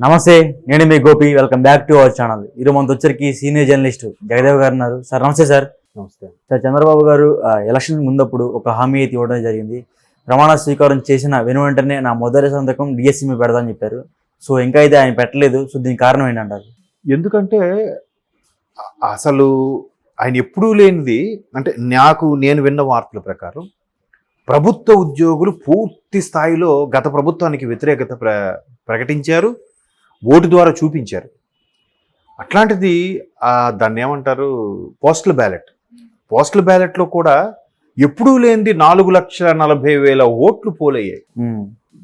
నమస్తే, నేను మీ Gopi. Welcome back to our channel. ఈరోజు మనతో వచ్చరికి సీనియర్ జర్నలిస్ట్ జగదేవ్ గారు ఉన్నారు. సార్ నమస్తే. సార్ నమస్తే సార్, చంద్రబాబు గారు ఎలక్షన్ ముందప్పుడు ఒక హామీ అయితే ఇవ్వడం జరిగింది. ప్రమాణ స్వీకారం చేసిన వెంటనే నా మొదటి సంతకం డిఎస్సీ మీద పెడదామని చెప్పారు. సో ఇంకా అయితే ఆయన పెట్టలేదు. సో దీనికి కారణం ఏంటంటారు? ఎందుకంటే అసలు ఆయన ఎప్పుడూ లేనిది, అంటే నేను విన్న వార్తల ప్రకారం ప్రభుత్వ ఉద్యోగులు పూర్తి స్థాయిలో గత ప్రభుత్వానికి వ్యతిరేకత ప్రకటించారు, ఓటు ద్వారా చూపించారు. అట్లాంటిది దాన్ని ఏమంటారు, పోస్టల్ బ్యాలెట్లో కూడా ఎప్పుడూ లేనిది 4,40,000 ఓట్లు పోలయ్యాయి.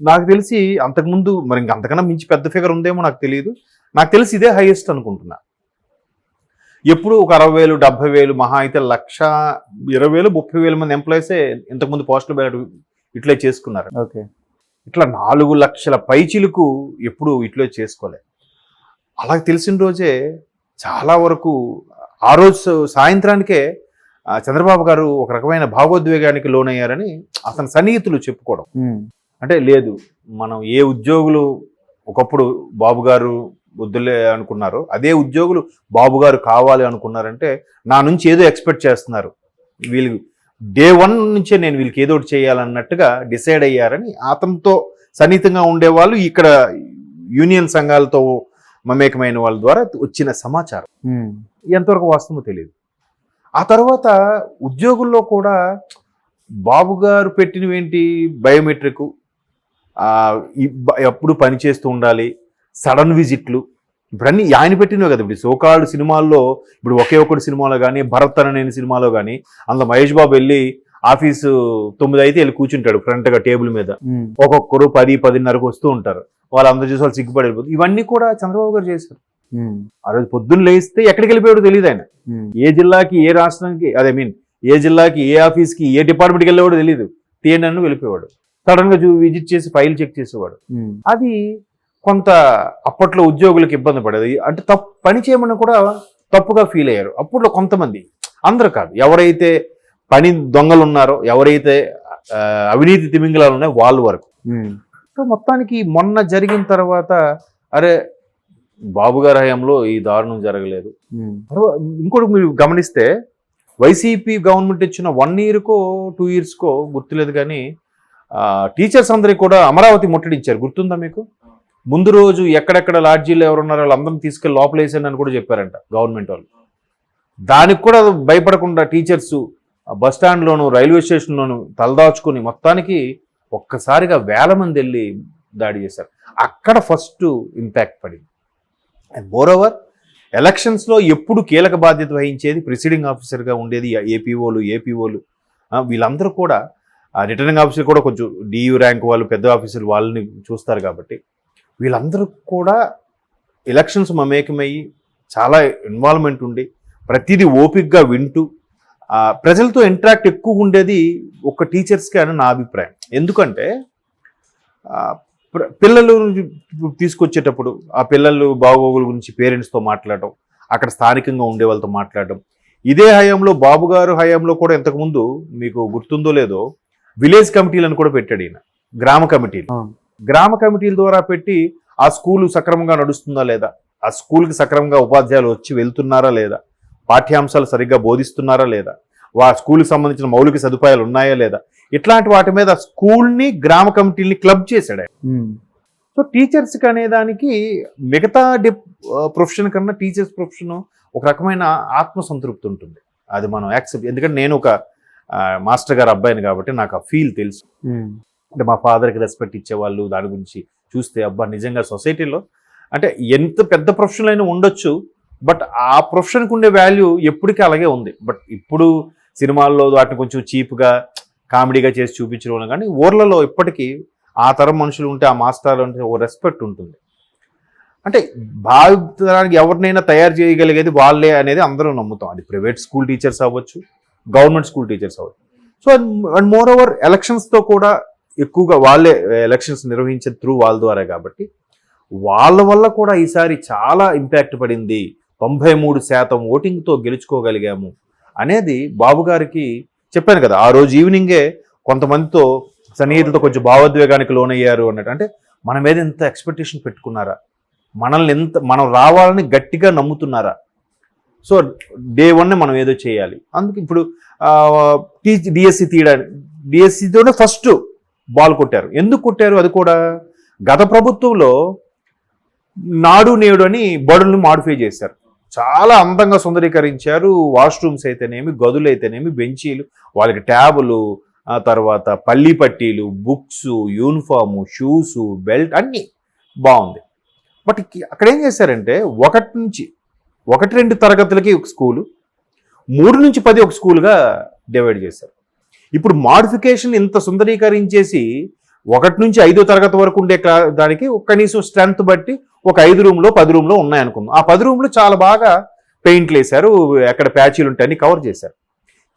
నాకు తెలిసి అంతకుముందు మరి ఇంక అంతకన్నా మించి పెద్ద ఫిగర్ ఉందేమో నాకు తెలియదు. నాకు తెలిసి ఇదే హైయెస్ట్ అనుకుంటున్నా. ఎప్పుడు ఒక 60,000, 70,000, మహా అయితే 1,20,000, 30,000 మంది ఎంప్లాయీసే ఇంతకుముందు పోస్టల్ బ్యాలెట్ ఇట్లే చేసుకున్నారు. ఓకే, ఇట్లా 4 లక్షల పైచిలకు ఎప్పుడు ఇట్లే చేసుకోలేదు. అలా తెలిసిన రోజే చాలా వరకు ఆ రోజు సాయంత్రానికే చంద్రబాబు గారు ఒక రకమైన భావోద్వేగానికి లోనయ్యారని అతని సన్నిహితులు చెప్పుకోవడం. అంటే లేదు, మనం ఏ ఉద్యోగులు ఒకప్పుడు బాబు గారు వద్దులే అనుకున్నారు, అదే ఉద్యోగులు బాబు గారు కావాలి అనుకున్నారంటే నా నుంచి ఏదో ఎక్స్పెక్ట్ చేస్తున్నారు, వీళ్ళు డే 1 నుంచే నేను వీళ్ళకి ఏదో ఒకటి చేయాలన్నట్టుగా డిసైడ్ అయ్యారని అతనితో సన్నిహితంగా ఉండేవాళ్ళు, ఇక్కడ యూనియన్ సంఘాలతో మమేకమైన వాళ్ళ ద్వారా వచ్చిన సమాచారం. ఎంతవరకు వాస్తవమో తెలియదు. ఆ తర్వాత ఉద్యోగుల్లో కూడా బాబు గారు పెట్టినవేంటి, బయోమెట్రిక్, ఎప్పుడు పనిచేస్తూ ఉండాలి, సడన్ విజిట్లు, ఇప్పుడన్నీ ఆయన పెట్టినవే కదా. ఇప్పుడు సోకాల్డ్ సినిమాల్లో, ఇప్పుడు ఒకే ఒక్కటి సినిమాలో కానీ, భరత్ అనే సినిమాలో కానీ, అందులో మహేష్ బాబు వెళ్ళి ఆఫీసు 9 అయితే వెళ్ళి కూర్చుంటాడు ఫ్రంట్గా టేబుల్ మీద. ఒక్కొక్కరు 10, 10:30కు వస్తూ ఉంటారు. వాళ్ళందరూ చూసి వాళ్ళు సిగ్గుపడి వెళ్ళిపోతుంది. ఇవన్నీ కూడా చంద్రబాబు గారు చేశారు. ఆ రోజు పొద్దున్న లేస్తే ఎక్కడికి వెళ్ళిపోయాడో తెలియదు ఆయన. ఏ జిల్లాకి, ఏ రాష్ట్రానికి, ఏ జిల్లాకి, ఏ ఆఫీస్కి, ఏ డిపార్ట్మెంట్కి వెళ్ళేవాడు తెలియదు. టీఎన్ఎన్ వెళ్ళిపోయాడు. సడన్ గా విజిట్ చేసి ఫైల్ చెక్ చేసేవాడు. అది కొంత అప్పట్లో ఉద్యోగులకు ఇబ్బంది పడేది. అంటే పని చేయమని కూడా తప్పుగా ఫీల్ అయ్యారు అప్పట్లో కొంతమంది, అందరూ కాదు. ఎవరైతే పని దొంగలు ఉన్నారో, ఎవరైతే అవినీతి తిమింగలాలు ఉన్నాయో వాళ్ళ వరకు. సో మొత్తానికి మొన్న జరిగిన తర్వాత అరే బాబు గారి హయాంలో ఈ దారుణం జరగలేదు. ఇంకోటి మీరు గమనిస్తే వైసీపీ గవర్నమెంట్ ఇచ్చిన 1 ఇయర్కో 2 ఇయర్స్కో గుర్తులేదు కానీ టీచర్స్ అందరికి కూడా అమరావతి ముట్టడించారు. గుర్తుందా మీకు? ముందు రోజు ఎక్కడెక్కడ లాడ్జీలు ఎవరున్నారో వాళ్ళందరినీ తీసుకెళ్ళి లోపలేసాను అని కూడా చెప్పారంట గవర్నమెంట్ వాళ్ళు. దానికి కూడా భయపడకుండా టీచర్స్ బస్ స్టాండ్లోను, రైల్వే స్టేషన్లోను తలదాచుకుని మొత్తానికి ఒక్కసారిగా 1000 మంది వెళ్ళి దాడి చేశారు. అక్కడ ఫస్ట్ ఇంపాక్ట్ పడింది. అండ్ మోరోవర్ ఎలక్షన్స్లో ఎప్పుడు కీలక బాధ్యత వహించేది ప్రిసైడింగ్ ఆఫీసర్గా ఉండేది ఏపీఓలు వీళ్ళందరూ కూడా, రిటర్నింగ్ ఆఫీసర్ కూడా కొంచెం డియు ర్యాంక్ వాళ్ళు, పెద్ద ఆఫీసర్ వాళ్ళని చూస్తారు కాబట్టి వీళ్ళందరూ కూడా ఎలక్షన్స్ మమేకమయ్యి చాలా ఇన్వాల్వ్మెంట్ ఉండి ప్రతిదీ ఓపిక్గా వింటూ ప్రజలతో ఇంటరాక్ట్ ఎక్కువ ఉండేది ఒక టీచర్స్కి అని నా అభిప్రాయం. ఎందుకంటే పిల్లలు తీసుకొచ్చేటప్పుడు ఆ పిల్లలు బాగోగుల గురించి పేరెంట్స్తో మాట్లాడటం, అక్కడ స్థానికంగా ఉండే వాళ్ళతో మాట్లాడటం. ఇదే హయాంలో, బాబు గారు హయాంలో కూడా ఇంతకుముందు మీకు గుర్తుందో లేదో విలేజ్ కమిటీలను కూడా పెట్టాడు ఈయన. గ్రామ కమిటీల ద్వారా పెట్టి ఆ స్కూలు సక్రమంగా నడుస్తుందా లేదా, ఆ స్కూల్కి సక్రమంగా ఉపాధ్యాయులు వచ్చి వెళ్తున్నారా లేదా, పాఠ్యాంశాలు సరిగ్గా బోధిస్తున్నారా లేదా, స్కూల్కి సంబంధించిన మౌలిక సదుపాయాలు ఉన్నాయా లేదా, ఇట్లాంటి వాటి మీద స్కూల్ని, గ్రామ కమిటీని క్లబ్ చేశాడు. సో టీచర్స్కి అనేదానికి మిగతా ప్రొఫెషన్ కన్నా టీచర్స్ ప్రొఫెషన్ ఒక రకమైన ఆత్మసంతృప్తి ఉంటుంది. అది మనం యాక్సెప్ట్, ఎందుకంటే నేను ఒక మాస్టర్ గారు అబ్బాయిని కాబట్టి నాకు ఆ ఫీల్ తెలుసు. అంటే మా ఫాదర్కి రెస్పెక్ట్ ఇచ్చేవాళ్ళు, దాని గురించి చూస్తే అబ్బా నిజంగా సొసైటీలో అంటే ఎంత పెద్ద ప్రొఫెషన్ అయినా ఉండొచ్చు, బట్ ఆ ప్రొఫెషన్కి ఉండే వాల్యూ ఎప్పటికీ అలాగే ఉంది. బట్ ఇప్పుడు సినిమాల్లో వాటిని కొంచెం చీప్గా, కామెడీగా చేసి చూపించడం, కానీ ఊర్లలో ఇప్పటికీ ఆ తరం మనుషులు ఉంటే, ఆ మాస్టర్లు ఉంటే ఓ రెస్పెక్ట్ ఉంటుంది. అంటే భావితరానికి ఎవరినైనా తయారు చేయగలిగేది వాళ్ళే అనేది అందరూ నమ్ముతాం. అది ప్రైవేట్ స్కూల్ టీచర్స్ అవ్వచ్చు, గవర్నమెంట్ స్కూల్ టీచర్స్ అవ్వచ్చు. సో అండ్ మోర్ ఓవర్ ఎలక్షన్స్తో కూడా ఎక్కువగా వాళ్ళే ఎలక్షన్స్ నిర్వహించే త్రూ వాళ్ళ ద్వారా కాబట్టి వాళ్ళ వల్ల కూడా ఈసారి చాలా ఇంపాక్ట్ పడింది. 93% ఓటింగ్తో గెలుచుకోగలిగాము అనేది బాబు గారికి చెప్పాను కదా. ఆ రోజు ఈవినింగే కొంతమందితో సన్నిహితులతో కొంచెం భావోద్వేగానికి లోనయ్యారు అన్నట్టు. అంటే మన మీద ఎంత ఎక్స్పెక్టేషన్ పెట్టుకున్నారా, మనం రావాలని గట్టిగా నమ్ముతున్నారా? సో డే 1 మనం ఏదో చేయాలి. అందుకు ఇప్పుడు డిఎస్సి తీయడానికి డిఎస్సితోనే ఫస్ట్ బాల్ కొట్టారు. ఎందుకు కొట్టారు? అది కూడా గత ప్రభుత్వంలో నాడు నేడు అని బడులను మాడిఫై చేశారు. చాలా అందంగా సుందరీకరించారు. వాష్రూమ్స్ అయితేనేమి, గదులు అయితేనేమి, బెంచీలు, వాళ్ళకి ట్యాబులు, ఆ తర్వాత పల్లి పట్టీలు, బుక్స్, యూనిఫాము, షూస్, బెల్ట్ అన్నీ బాగుంది. బట్ అక్కడ ఏం చేశారంటే 1-2 తరగతులకి ఒక స్కూలు, 3 నుంచి 10 ఒక స్కూల్గా డివైడ్ చేశారు. ఇప్పుడు మాడిఫికేషన్ ఇంత సుందరీకరించేసి 1 నుంచి 5 తరగతి వరకు ఉండే దానికి కనీసం స్ట్రెంత్ బట్టి ఒక 5 రూమ్లో 10 రూమ్లో ఉన్నాయనుకుందాం. ఆ 10 రూమ్లు చాలా బాగా పెయింట్లు వేశారు, ఎక్కడ ప్యాచీలు ఉంటాయని కవర్ చేశారు.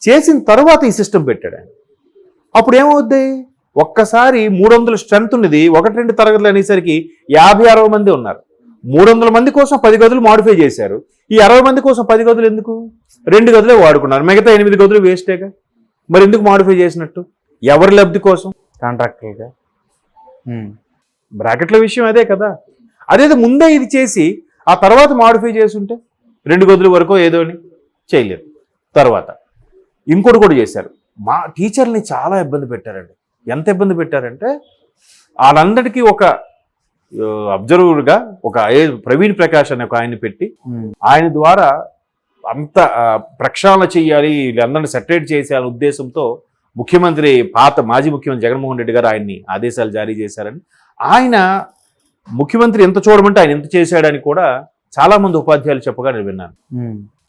చేసిన తర్వాత ఈ సిస్టమ్ పెట్టాడు ఆయన. అప్పుడు ఏమవుద్ది? ఒక్కసారి 300 స్ట్రెంత్ ఉన్నది 1-2 తరగతులు అనేసరికి 50-60 మంది ఉన్నారు. 300 మంది కోసం 10 గదులు మాడిఫై చేశారు. ఈ 60 మంది కోసం 10 గదులు ఎందుకు? 2 గదులే వాడుకున్నారు. మిగతా 8 గదులు వేస్టేగా. మరి ఎందుకు మాడిఫై చేసినట్టు? ఎవరి లబ్ధి కోసం? కాంట్రాక్టర్గా. బ్రాకెట్ల విషయం అదే కదా. అదేదో ముందే ఇది చేసి ఆ తర్వాత మాడిఫై చేసుంటే 2 గదుల వరకు ఏదో అని చేయలేదు. తర్వాత ఇంకోటి కూడా చేశారు. మా టీచర్ని చాలా ఇబ్బంది పెట్టారండి. ఎంత ఇబ్బంది పెట్టారంటే వాళ్ళందరికీ ఒక అబ్జర్వర్గా ఒక ప్రవీణ్ ప్రకాష్ అనే ఒక ఆయన్ని పెట్టి ఆయన ద్వారా అంత ప్రక్షాళన చెయ్యాలి, వీళ్ళందరినీ సెటరేట్ చేసేయాలనే ఉద్దేశంతో మాజీ ముఖ్యమంత్రి జగన్మోహన్ రెడ్డి గారు ఆయన్ని ఆదేశాలు జారీ చేశారని, ఆయన ముఖ్యమంత్రి ఎంత చూడమంటే ఆయన ఎంత చేశాడని కూడా చాలా మంది ఉపాధ్యాయులు చెప్పగా నేను విన్నాను.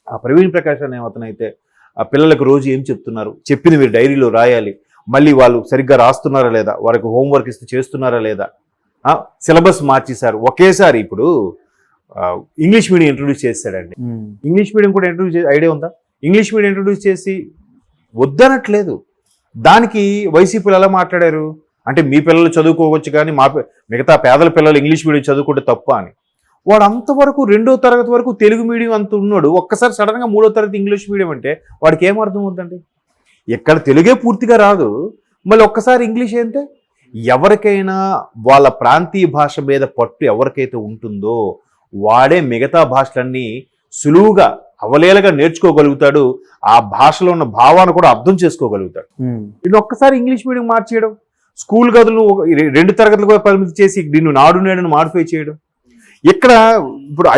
ఆ ప్రవీణ్ ప్రకాష్ అనే అతనైతే ఆ పిల్లలకు రోజు ఏం చెప్తున్నారు, చెప్పింది మీరు డైరీలో రాయాలి, మళ్ళీ వాళ్ళు సరిగ్గా రాస్తున్నారా లేదా, వారికి హోంవర్క్ ఇస్తే చేస్తున్నారా లేదా, సిలబస్ మార్చేశారు ఒకేసారి. ఇప్పుడు ఇంగ్లీష్ మీడియం ఇంట్రొడ్యూస్ చేశాడండి. ఇంగ్లీష్ మీడియం కూడా ఇంట్రొడ్యూస్ ఐడియా ఉందా? ఇంగ్లీష్ మీడియం ఇంట్రొడ్యూస్ చేసి వద్దనట్లేదు. దానికి వైసీపీలు ఎలా మాట్లాడారు అంటే మీ పిల్లలు చదువుకోవచ్చు కానీ మిగతా పేదల పిల్లలు ఇంగ్లీష్ మీడియం చదువుకుంటే తప్ప అని. వాడు అంతవరకు 2వ తరగతి వరకు తెలుగు మీడియం అంత ఉన్నాడు, ఒక్కసారి సడన్గా 3వ తరగతి ఇంగ్లీష్ మీడియం అంటే వాడికి ఏం అర్థం అవుతుందండి? ఎక్కడ తెలుగే పూర్తిగా రాదు, మళ్ళీ ఒక్కసారి ఇంగ్లీష్ అంటే ఎవరికైనా వాళ్ళ ప్రాంతీయ భాష మీద పట్టు ఎవరికైతే ఉంటుందో వాడే మిగతా భాషలన్నీ సులువుగా అవలేలగా నేర్చుకోగలుగుతాడు. ఆ భాషలో ఉన్న భావాన్ని కూడా అర్థం చేసుకోగలుగుతాడు. ఇది ఒక్కసారి ఇంగ్లీష్ మీడియం మార్చేయడం, స్కూల్ గదులు 2 తరగతులు పరిమితి చేసి నిన్ను నాడు నేడును మాడిఫై చేయడం. ఇక్కడ ఇప్పుడు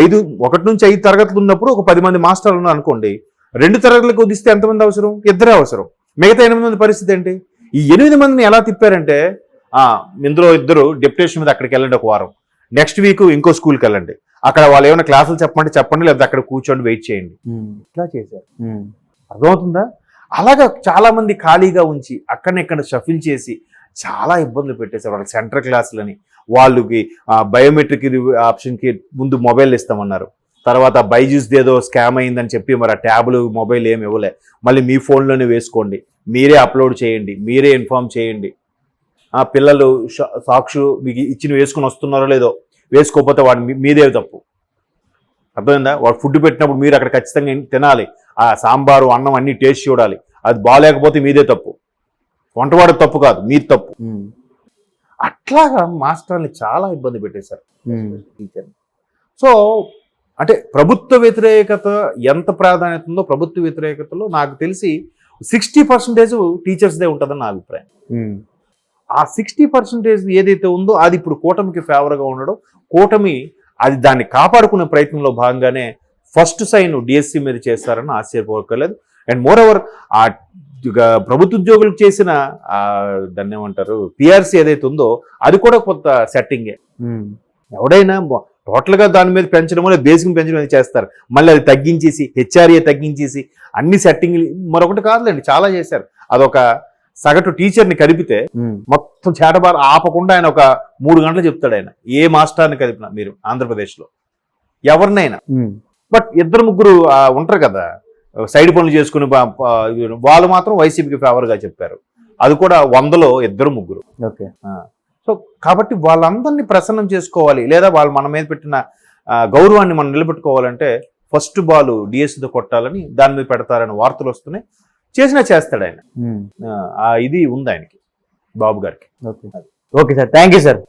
1 నుంచి 5 తరగతులు ఉన్నప్పుడు ఒక 10 మంది మాస్టర్లు ఉన్నారు అనుకోండి, 2 తరగతులకు వదిస్తే ఎంతమంది అవసరం? 2 అవసరం. మిగతా 8 మంది పరిస్థితి ఏంటి? ఈ 8 మందిని ఎలా తిప్పారంటే ఇందులో 2 డెప్యుటేషన్ మీద అక్కడికి వెళ్ళండి ఒక వారం, నెక్స్ట్ వీక్ ఇంకో స్కూల్కి వెళ్ళండి, అక్కడ వాళ్ళు ఏమైనా క్లాసులు చెప్పండి, లేకపోతే అక్కడ కూర్చోండి వెయిట్ చేయండి. ఇట్లా చేశారు. అర్థమవుతుందా? అలాగా చాలా మంది ఖాళీగా ఉంచి అక్కడెక్కడ షఫిల్ చేసి చాలా ఇబ్బందులు పెట్టేశారు. వాళ్ళకి సెంటర్ క్లాసులని, వాళ్ళకి బయోమెట్రిక్ ఆప్షన్కి ముందు మొబైల్ ఇస్తామన్నారు, తర్వాత బైజూస్ ఏదో స్కామ్ అయిందని చెప్పి మరి ఆ ట్యాబ్లు మొబైల్ ఏమి ఇవ్వలే, మళ్ళీ మీ ఫోన్లోనే వేసుకోండి, మీరే అప్లోడ్ చేయండి, మీరే ఇన్ఫార్మ్ చేయండి, పిల్లలు సాక్షు మీకు ఇచ్చిన వేసుకుని వస్తున్నారో లేదో, వేసుకోకపోతే వాడు మీదే తప్పు. అర్థమైందా? వాడు ఫుడ్ పెట్టినప్పుడు మీరు అక్కడ ఖచ్చితంగా తినాలి, ఆ సాంబారు అన్నం అన్ని టేస్ట్ చూడాలి, అది బాగాలేకపోతే మీదే తప్పు, వంటవాడు తప్పు కాదు, మీది తప్పు. అట్లాగా మాస్టర్ని చాలా ఇబ్బంది పెట్టేశారు టీచర్ని. సో అంటే ప్రభుత్వ వ్యతిరేకత ఎంత ప్రాధాన్యత ఉందో, ప్రభుత్వ వ్యతిరేకతలో నాకు తెలిసి 60% టీచర్స్దే ఉంటుందని నా అభిప్రాయం. ఆ 60% ఏదైతే ఉందో అది ఇప్పుడు కూటమికి ఫేవర్గా ఉండడం, కూటమి అది దాన్ని కాపాడుకునే ప్రయత్నంలో భాగంగానే ఫస్ట్ సైన్ డిఎస్సి మీద చేస్తారని ఆశ్చర్యపోకలేదు. అండ్ మోర్ ఓవర్ ఆ ప్రభుత్వ ఉద్యోగులకు చేసిన దాన్ని ఏమంటారు పిఆర్సీ ఏదైతే ఉందో అది కూడా కొంత సెట్టింగే. ఎవడైనా టోటల్గా దాని మీద పెంచడం వల్ల బేసిక్ పెంచడం అనేది చేస్తారు, మళ్ళీ అది తగ్గించేసి హెచ్ఆర్ఏ తగ్గించేసి అన్ని సెట్టింగ్లు మరొకటి కాదులేండి చాలా చేశారు. అదొక సగటు టీచర్ని కలిపితే మొత్తం చేటబారు ఆపకుండా ఆయన ఒక 3 గంటలు చెప్తాడు ఆయన, ఏ మాస్టర్ని కలిపినా మీరు ఆంధ్రప్రదేశ్లో ఎవరినైనా. బట్ 2-3 ఉంటారు కదా సైడ్ పనులు చేసుకుని, వాళ్ళు మాత్రం వైసీపీకి ఫేవర్గా చెప్పారు, అది కూడా 100లో 2-3. ఓకే. సో కాబట్టి వాళ్ళందరినీ ప్రసన్నం చేసుకోవాలి, లేదా వాళ్ళు మన మీద పెట్టిన గౌరవాన్ని మనం నిలబెట్టుకోవాలంటే ఫస్ట్ బాల్ డిఎస్సితో కొట్టాలని దాని మీద పెడతారని వార్తలు వస్తున్నాయి. చేస్తాడు ఆయన. ఇది ఉంది ఆయనకి, బాబు గారికి. Okay sir, thank you sir.